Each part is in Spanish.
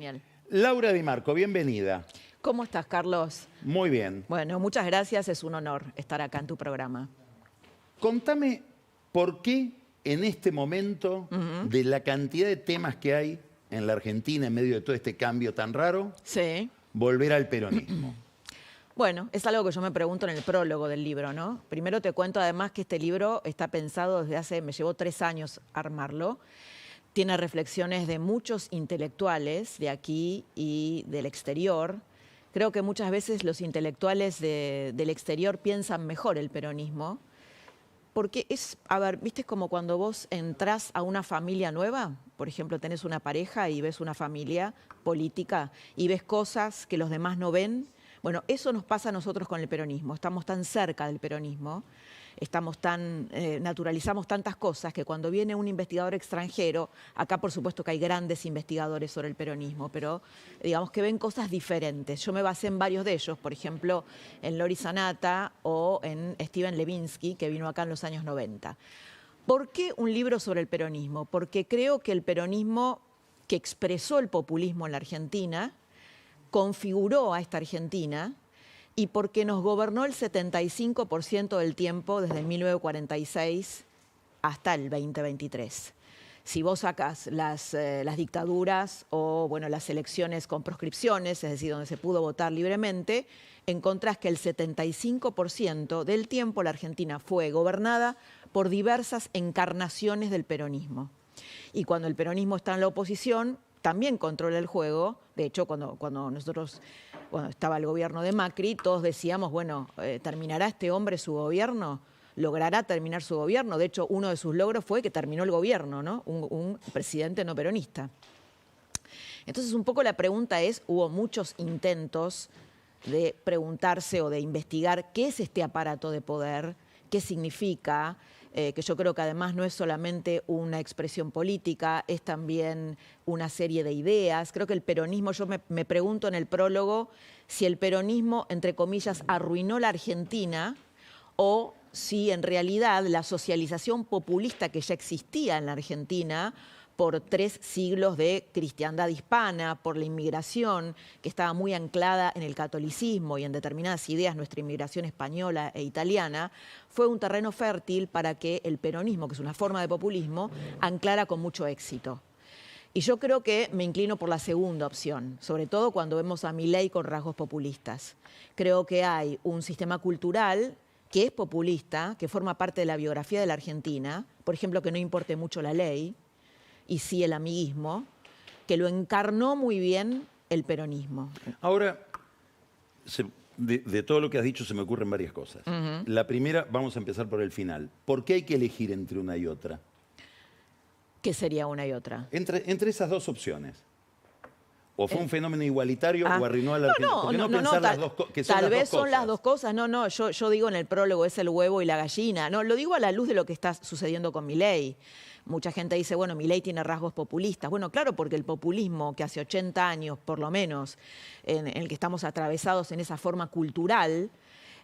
Genial. Laura Di Marco, bienvenida. ¿Cómo estás, Carlos? Muy bien. Bueno, muchas gracias. Es un honor estar acá en tu programa. Contame por qué en este momento, de la cantidad de temas que hay en la Argentina en medio de todo este cambio tan raro, Sí. volver al peronismo. Bueno, es algo que yo me pregunto en el prólogo del libro, ¿no? Primero te cuento además que este libro está pensado me llevó 3 años armarlo. Tiene reflexiones de muchos intelectuales de aquí y del exterior. Creo que muchas veces los intelectuales del exterior piensan mejor el peronismo. Porque viste, es como cuando vos entrás a una familia nueva, por ejemplo, tenés una pareja y ves una familia política y ves cosas que los demás no ven. Bueno, eso nos pasa a nosotros con el peronismo. Estamos tan cerca del peronismo, naturalizamos tantas cosas que cuando viene un investigador extranjero, acá por supuesto que hay grandes investigadores sobre el peronismo, pero digamos que ven cosas diferentes. Yo me basé en varios de ellos, por ejemplo, en Lori Sanata o en Steven Levinsky, que vino acá en los años 90. ¿Por qué un libro sobre el peronismo? Porque creo que el peronismo que expresó el populismo en la Argentina configuró a esta Argentina y porque nos gobernó el 75% del tiempo desde 1946 hasta el 2023. Si vos sacas las dictaduras o bueno, las elecciones con proscripciones, es decir, donde se pudo votar libremente, encontrás que el 75% del tiempo la Argentina fue gobernada por diversas encarnaciones del peronismo. Y cuando el peronismo está en la oposición, también controla el juego. De hecho, cuando estaba el gobierno de Macri, todos decíamos, bueno, ¿terminará este hombre su gobierno? ¿Logrará terminar su gobierno? De hecho, uno de sus logros fue que terminó el gobierno, ¿no? Un presidente no peronista. Entonces, un poco la pregunta es, hubo muchos intentos de preguntarse o de investigar qué es este aparato de poder, qué significa, que yo creo que además no es solamente una expresión política, es también una serie de ideas. Creo que el peronismo, yo me pregunto en el prólogo si el peronismo, entre comillas, arruinó la Argentina o si en realidad la socialización populista que ya existía en la Argentina por 3 siglos de cristiandad hispana, por la inmigración que estaba muy anclada en el catolicismo y en determinadas ideas, nuestra inmigración española e italiana, fue un terreno fértil para que el peronismo, que es una forma de populismo, anclara con mucho éxito. Y yo creo que me inclino por la segunda opción, sobre todo cuando vemos a Milei con rasgos populistas. Creo que hay un sistema cultural que es populista, que forma parte de la biografía de la Argentina, por ejemplo, que no importe mucho la ley, y sí el amiguismo, que lo encarnó muy bien el peronismo. Ahora, de todo lo que has dicho se me ocurren varias cosas. La primera, vamos a empezar por el final. ¿Por qué hay que elegir entre una y otra? ¿Qué sería una y otra? Entre esas dos opciones. ¿O fue un fenómeno igualitario o arruinó a la Argentina? ¿Por qué no pensar las dos cosas? Tal vez son las dos cosas. No, yo digo en el prólogo es el huevo y la gallina. No, lo digo a la luz de lo que está sucediendo con Milei. Mucha gente dice, bueno, Milei tiene rasgos populistas. Bueno, claro, porque el populismo que hace 80 años, por lo menos, en el que estamos atravesados en esa forma cultural,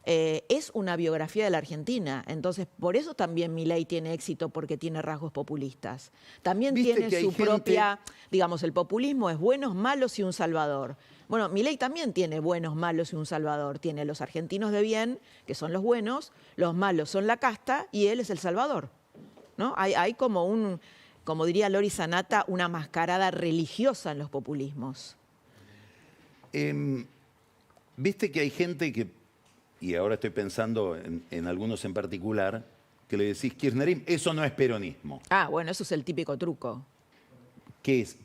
es una biografía de la Argentina. Entonces, por eso también Milei tiene éxito, porque tiene rasgos populistas. También tiene su propia, digamos, el populismo es buenos, malos y un salvador. Bueno, Milei también tiene buenos, malos y un salvador. Tiene los argentinos de bien, que son los buenos, los malos son la casta y él es el salvador, ¿no? Hay como como diría Lori Sanata, una mascarada religiosa en los populismos. Viste que hay gente que, y ahora estoy pensando en algunos en particular, que le decís kirchnerismo, eso no es peronismo. Ah, bueno, eso es el típico truco.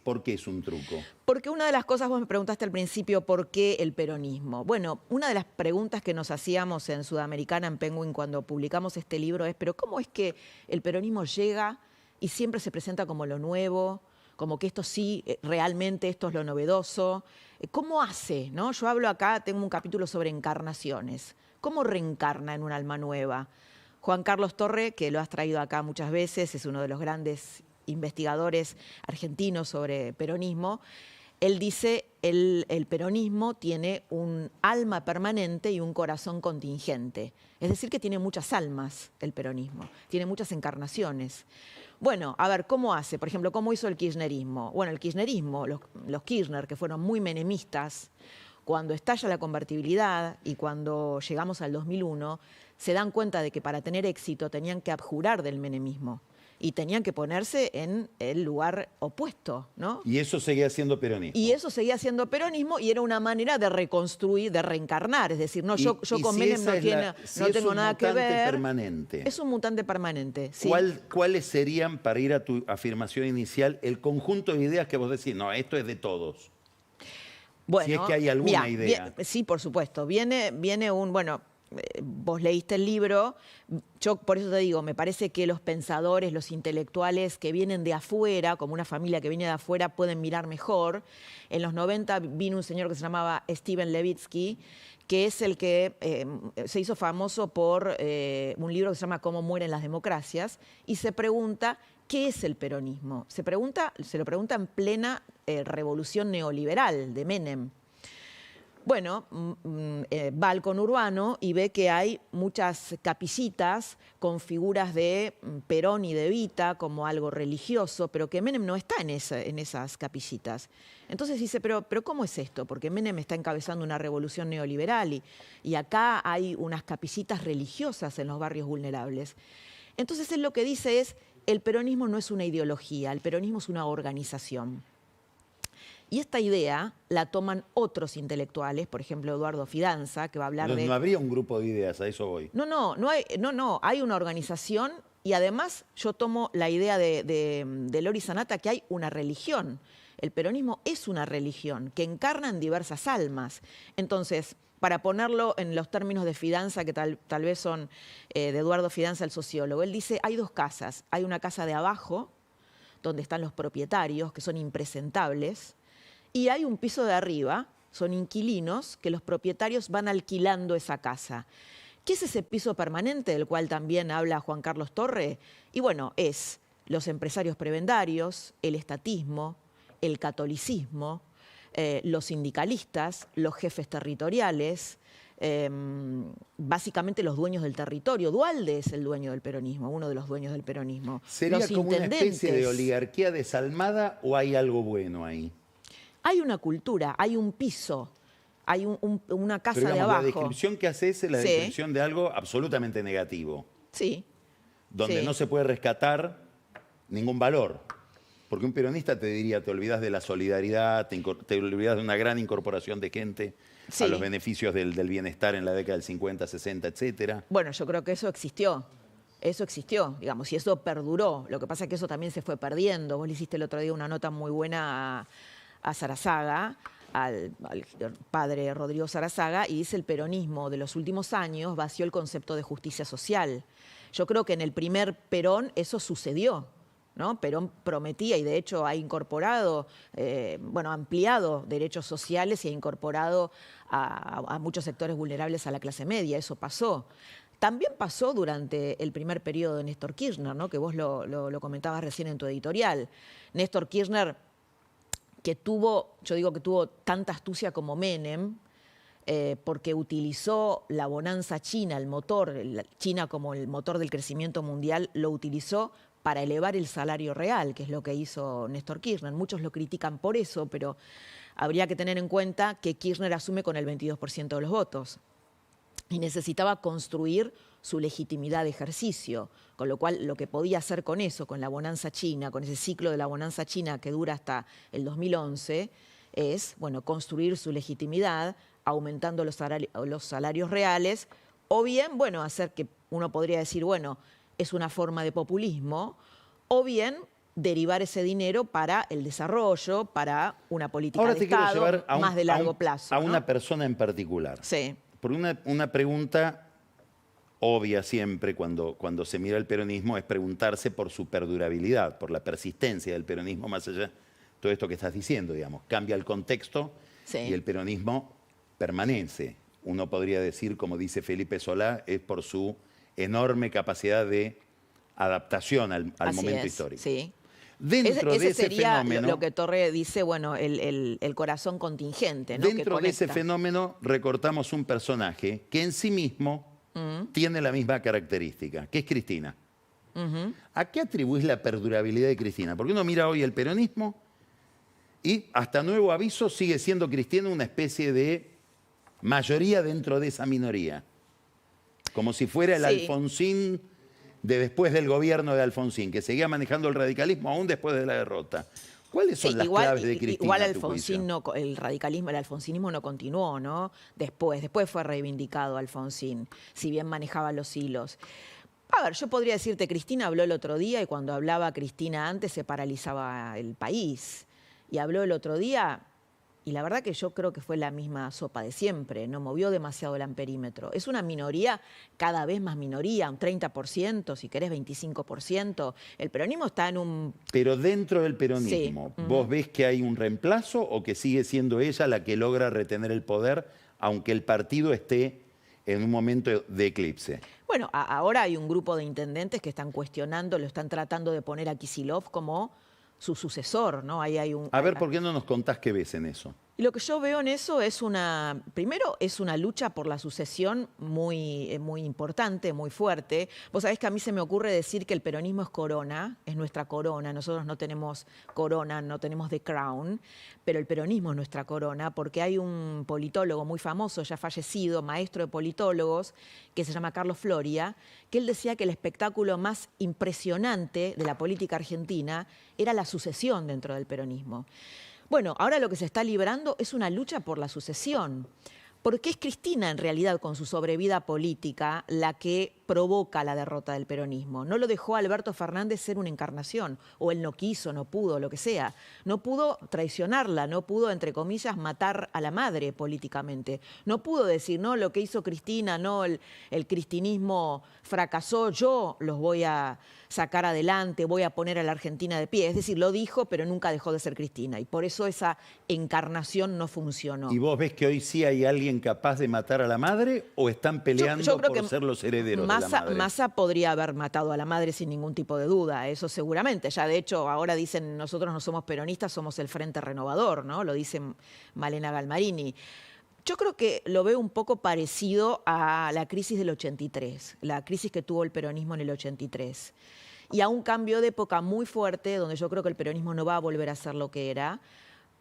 ¿Por qué es un truco? Porque una de las cosas, vos me preguntaste al principio, ¿por qué el peronismo? Bueno, una de las preguntas que nos hacíamos en Sudamericana, en Penguin, cuando publicamos este libro es, ¿pero cómo es que el peronismo llega y siempre se presenta como lo nuevo, como que esto sí, realmente esto es lo novedoso? ¿Cómo hace? ¿No? Yo hablo acá, tengo un capítulo sobre encarnaciones. ¿Cómo reencarna en un alma nueva? Juan Carlos Torre, que lo has traído acá muchas veces, es uno de los grandes investigadores argentinos sobre peronismo, él dice el peronismo tiene un alma permanente y un corazón contingente. Es decir, que tiene muchas almas el peronismo, tiene muchas encarnaciones. Bueno, a ver, ¿cómo hace? Por ejemplo, ¿cómo hizo el kirchnerismo? Bueno, el kirchnerismo, los Kirchner, que fueron muy menemistas, cuando estalla la convertibilidad y cuando llegamos al 2001, se dan cuenta de que para tener éxito tenían que abjurar del menemismo y tenían que ponerse en el lugar opuesto, ¿no? Y eso seguía siendo peronismo. Y eso seguía siendo peronismo y era una manera de reconstruir, de reencarnar. Es decir, no, yo con si Menem no tengo nada que ver. Es un mutante permanente. Es un mutante permanente, sí. ¿Cuáles serían, para ir a tu afirmación inicial, el conjunto de ideas que vos decís, no, esto es de todos? Bueno, si es que hay alguna idea. Sí, por supuesto. Viene bueno, vos leíste el libro, yo por eso te digo, me parece que los pensadores, los intelectuales que vienen de afuera, como una familia que viene de afuera, pueden mirar mejor. En los 90 vino un señor que se llamaba Steven Levitsky, que es el que se hizo famoso por un libro que se llama Cómo mueren las democracias, y se pregunta, ¿qué es el peronismo? Se lo pregunta en plena revolución neoliberal de Menem. Bueno, va al conurbano y ve que hay muchas capillitas con figuras de Perón y de Evita como algo religioso, pero que Menem no está en esas capillitas. Entonces dice, pero ¿cómo es esto? Porque Menem está encabezando una revolución neoliberal y acá hay unas capillitas religiosas en los barrios vulnerables. Entonces él lo que dice es, el peronismo no es una ideología, el peronismo es una organización. Y esta idea la toman otros intelectuales, por ejemplo, Eduardo Fidanza, que va a hablar de... No habría un grupo de ideas, a eso voy. No, hay una organización y además yo tomo la idea de Lori Sanata que hay una religión. El peronismo es una religión que encarna en diversas almas. Entonces, para ponerlo en los términos de Fidanza, que tal vez son de Eduardo Fidanza, el sociólogo, él dice, hay dos casas. Hay una casa de abajo, donde están los propietarios, que son impresentables, y hay un piso de arriba, son inquilinos, que los propietarios van alquilando esa casa. ¿Qué es ese piso permanente del cual también habla Juan Carlos Torre? Y bueno, es los empresarios prebendarios, el estatismo, el catolicismo, los sindicalistas, los jefes territoriales, básicamente los dueños del territorio. Duhalde es el dueño del peronismo, uno de los dueños del peronismo. ¿Sería los como una especie de oligarquía desalmada o hay algo bueno ahí? Hay una cultura, hay un piso, hay una casa Pero, digamos, de abajo. La descripción que haces es la descripción de algo absolutamente negativo. Sí. Donde no se puede rescatar ningún valor. Porque un peronista te diría, te olvidas de la solidaridad, te olvidas de una gran incorporación de gente a los beneficios del bienestar en la década del 50, 60, etcétera. Bueno, yo creo que eso existió. Eso existió, digamos, y eso perduró. Lo que pasa es que eso también se fue perdiendo. Vos le hiciste el otro día una nota muy buena a Sarazaga, al padre Rodrigo Sarazaga, y dice el peronismo de los últimos años vació el concepto de justicia social. Yo creo que en el primer Perón eso sucedió, ¿no? Perón prometía y de hecho ha incorporado, ha ampliado derechos sociales y ha incorporado a muchos sectores vulnerables a la clase media, eso pasó. También pasó durante el primer periodo de Néstor Kirchner, ¿no? Que vos lo comentabas recién en tu editorial. Néstor Kirchner, que yo digo que tuvo tanta astucia como Menem, porque utilizó la bonanza china, China como el motor del crecimiento mundial, lo utilizó para elevar el salario real, que es lo que hizo Néstor Kirchner. Muchos lo critican por eso, pero habría que tener en cuenta que Kirchner asume con el 22% de los votos y necesitaba construir su legitimidad de ejercicio, con lo cual lo que podía hacer con eso, con la bonanza china, con ese ciclo de la bonanza china que dura hasta el 2011, es construir su legitimidad aumentando los salarios reales, o bien, hacer que uno podría decir, es una forma de populismo, o bien derivar ese dinero para el desarrollo, para una política de Estado más de largo plazo. A una persona en particular. Sí. Por una pregunta obvia siempre cuando se mira el peronismo es preguntarse por su perdurabilidad, por la persistencia del peronismo más allá de todo esto que estás diciendo, digamos. Cambia el contexto y el peronismo permanece. Uno podría decir, como dice Felipe Solá, es por su enorme capacidad de adaptación al momento histórico. Sí. Dentro de ese sería fenómeno, lo que Torre dice, bueno, el corazón contingente, ¿no? dentro de ese fenómeno recortamos un personaje que en sí mismo tiene la misma característica, que es Cristina. ¿A qué atribuís la perdurabilidad de Cristina? Porque uno mira hoy el peronismo y hasta nuevo aviso sigue siendo Cristina una especie de mayoría dentro de esa minoría. Como si fuera el Alfonsín de después del gobierno de Alfonsín, que seguía manejando el radicalismo aún después de la derrota. ¿Cuáles son las claves de Cristina? Igual Alfonsín el radicalismo, el alfonsinismo no continuó, ¿no? Después fue reivindicado Alfonsín, si bien manejaba los hilos. A ver, yo podría decirte, Cristina habló el otro día y cuando hablaba Cristina antes se paralizaba el país. Y habló el otro día y la verdad que yo creo que fue la misma sopa de siempre, no movió demasiado el amperímetro. Es una minoría, cada vez más minoría, un 30%, si querés 25%. El peronismo está en un... Pero dentro del peronismo, ¿vos ves que hay un reemplazo o que sigue siendo ella la que logra retener el poder, aunque el partido esté en un momento de eclipse? Bueno, ahora hay un grupo de intendentes que están cuestionando, lo están tratando de poner a Kicillof como su sucesor, ¿no? Ahí hay un... A ver, ¿por qué no nos contás qué ves en eso? Y lo que yo veo en eso es primero es una lucha por la sucesión muy importante, muy fuerte. Vos sabés que a mí se me ocurre decir que el peronismo es corona, es nuestra corona. Nosotros no tenemos corona, no tenemos the crown, pero el peronismo es nuestra corona porque hay un politólogo muy famoso, ya fallecido, maestro de politólogos, que se llama Carlos Floria, que él decía que el espectáculo más impresionante de la política argentina era la sucesión dentro del peronismo. Bueno, ahora lo que se está librando es una lucha por la sucesión, porque es Cristina en realidad con su sobrevida política la que provoca la derrota del peronismo. No lo dejó Alberto Fernández ser una encarnación, o él no quiso, no pudo, lo que sea. No pudo traicionarla, no pudo, entre comillas, matar a la madre políticamente. No pudo decir, no, lo que hizo Cristina, no, el cristinismo fracasó, yo los voy a sacar adelante, voy a poner a la Argentina de pie. Es decir, lo dijo, pero nunca dejó de ser Cristina. Y por eso esa encarnación no funcionó. ¿Y vos ves que hoy sí hay alguien capaz de matar a la madre o están peleando yo creo por que ser los herederos de la madre? Massa podría haber matado a la madre sin ningún tipo de duda, eso seguramente. Ya de hecho ahora dicen, nosotros no somos peronistas, somos el Frente Renovador, ¿no? Lo dice Malena Galmarini. Yo creo que lo veo un poco parecido a la crisis del 83, la crisis que tuvo el peronismo en el 83. Y a un cambio de época muy fuerte, donde yo creo que el peronismo no va a volver a ser lo que era,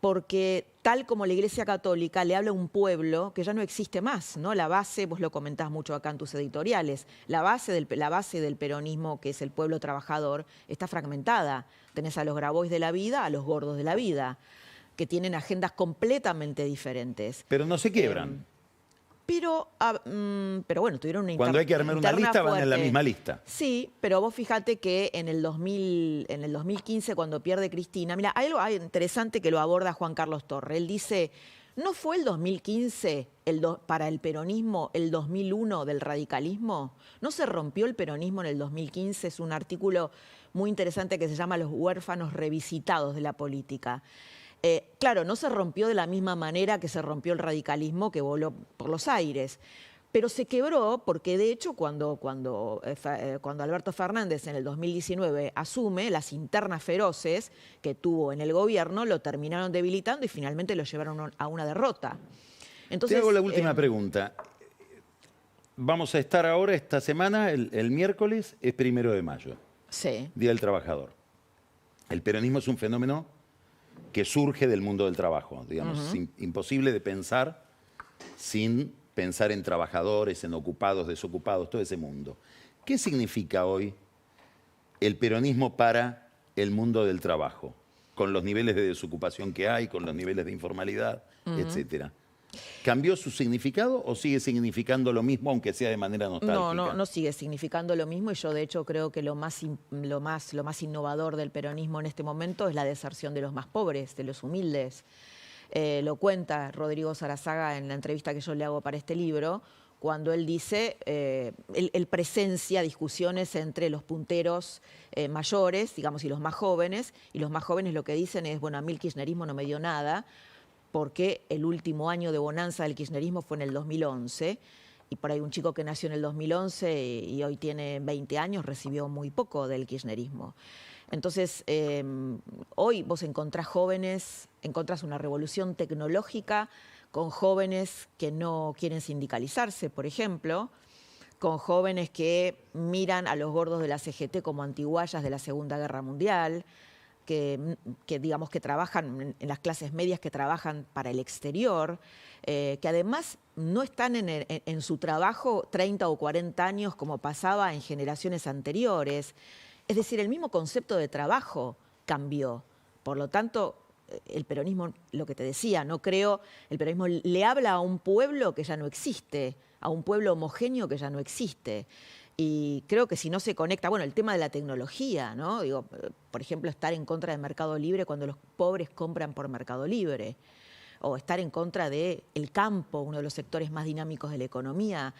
porque tal como la Iglesia Católica le habla a un pueblo que ya no existe más, ¿no? La base, vos lo comentás mucho acá en tus editoriales, la base del peronismo, que es el pueblo trabajador, está fragmentada. Tenés a los Grabois de la vida, a los gordos de la vida, que tienen agendas completamente diferentes. Pero no se quiebran. Pero bueno, tuvieron una Cuando hay que armar una lista, van en la misma lista. Sí, pero vos fíjate que en el 2015, cuando pierde Cristina, mira, hay algo interesante que lo aborda Juan Carlos Torre. Él dice, ¿no fue el 2015 para el peronismo el 2001 del radicalismo? ¿No se rompió el peronismo en el 2015? Es un artículo muy interesante que se llama Los huérfanos revisitados de la política. Claro, no se rompió de la misma manera que se rompió el radicalismo que voló por los aires, pero se quebró porque de hecho cuando Alberto Fernández en el 2019 asume, las internas feroces que tuvo en el gobierno lo terminaron debilitando y finalmente lo llevaron a una derrota. Entonces, te hago la última pregunta. Vamos a estar ahora, esta semana, el miércoles es 1 de mayo, sí. Día del Trabajador. El peronismo es un fenómeno que surge del mundo del trabajo, digamos, imposible de pensar sin pensar en trabajadores, en ocupados, desocupados, todo ese mundo. ¿Qué significa hoy el peronismo para el mundo del trabajo? Con los niveles de desocupación que hay, con los niveles de informalidad, etcétera. ¿Cambió su significado o sigue significando lo mismo, aunque sea de manera nostálgica? No sigue significando lo mismo y yo de hecho creo que lo más innovador del peronismo en este momento es la deserción de los más pobres, de los humildes. Lo cuenta Rodrigo Sarazaga en la entrevista que yo le hago para este libro, cuando él dice, él presencia discusiones entre los punteros mayores, digamos, y los más jóvenes lo que dicen es, bueno, a mí el kirchnerismo no me dio nada, porque el último año de bonanza del kirchnerismo fue en el 2011, y por ahí un chico que nació en el 2011 y hoy tiene 20 años recibió muy poco del kirchnerismo. Entonces, hoy vos encontrás jóvenes, encontrás una revolución tecnológica con jóvenes que no quieren sindicalizarse, por ejemplo, con jóvenes que miran a los gordos de la CGT como antiguallas de la Segunda Guerra Mundial, que digamos que trabajan en las clases medias, que trabajan para el exterior, que además no están en su trabajo 30 o 40 años como pasaba en generaciones anteriores. Es decir, el mismo concepto de trabajo cambió. Por lo tanto, el peronismo, lo que te decía, no creo, el peronismo le habla a un pueblo que ya no existe, a un pueblo homogéneo que ya no existe. Y creo que si no se conecta, bueno, el tema de la tecnología, ¿no? Digo, por ejemplo, estar en contra del Mercado Libre cuando los pobres compran por Mercado Libre, o estar en contra del campo, uno de los sectores más dinámicos de la economía,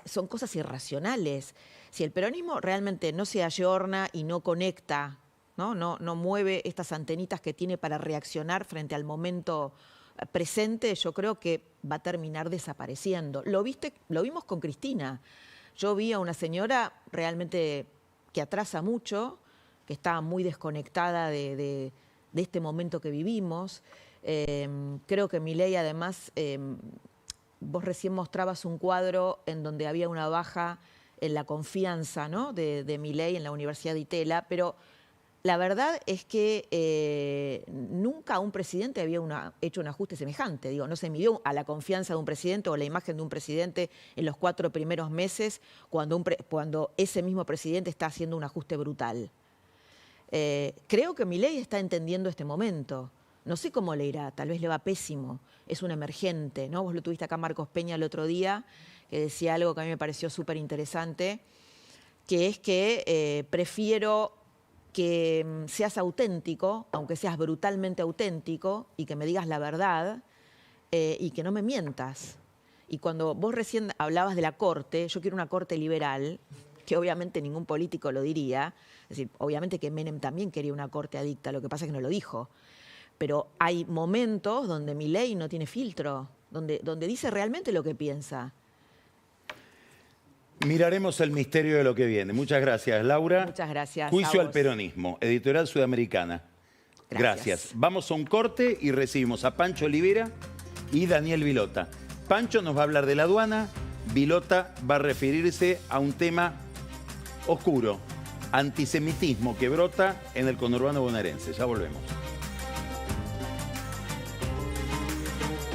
son cosas irracionales. Si el peronismo realmente no se ayorna y no conecta, no mueve estas antenitas que tiene para reaccionar frente al momento presente, yo creo que va a terminar desapareciendo. Lo vimos con Cristina. Yo vi a una señora realmente que atrasa mucho, que está muy desconectada de este momento que vivimos. Creo que Milei, además, vos recién mostrabas un cuadro en donde había una baja en la confianza, ¿no?, de Milei en la Universidad de Itela, pero la verdad es que nunca un presidente había hecho un ajuste semejante. Digo, no se midió a la confianza de un presidente o la imagen de un presidente en los 4 primeros meses cuando ese mismo presidente está haciendo un ajuste brutal. Creo que Milei está entendiendo este momento. No sé cómo le irá, tal vez le va pésimo. Es un emergente, ¿no? Vos lo tuviste acá Marcos Peña el otro día, que decía algo que a mí me pareció súper interesante, que es que prefiero que seas auténtico, aunque seas brutalmente auténtico, y que me digas la verdad, y que no me mientas. Y cuando vos recién hablabas de la corte, yo quiero una corte liberal, que obviamente ningún político lo diría. Es decir, obviamente que Menem también quería una corte adicta, lo que pasa es que no lo dijo. Pero hay momentos donde Milei no tiene filtro, donde dice realmente lo que piensa. Miraremos el misterio de lo que viene. Muchas gracias, Laura. Muchas gracias. Juicio al peronismo, Editorial Sudamericana. Gracias. Vamos a un corte y recibimos a Pancho Olivera y Daniel Vilota. Pancho nos va a hablar de la aduana, Vilota va a referirse a un tema oscuro, antisemitismo que brota en el conurbano bonaerense. Ya volvemos.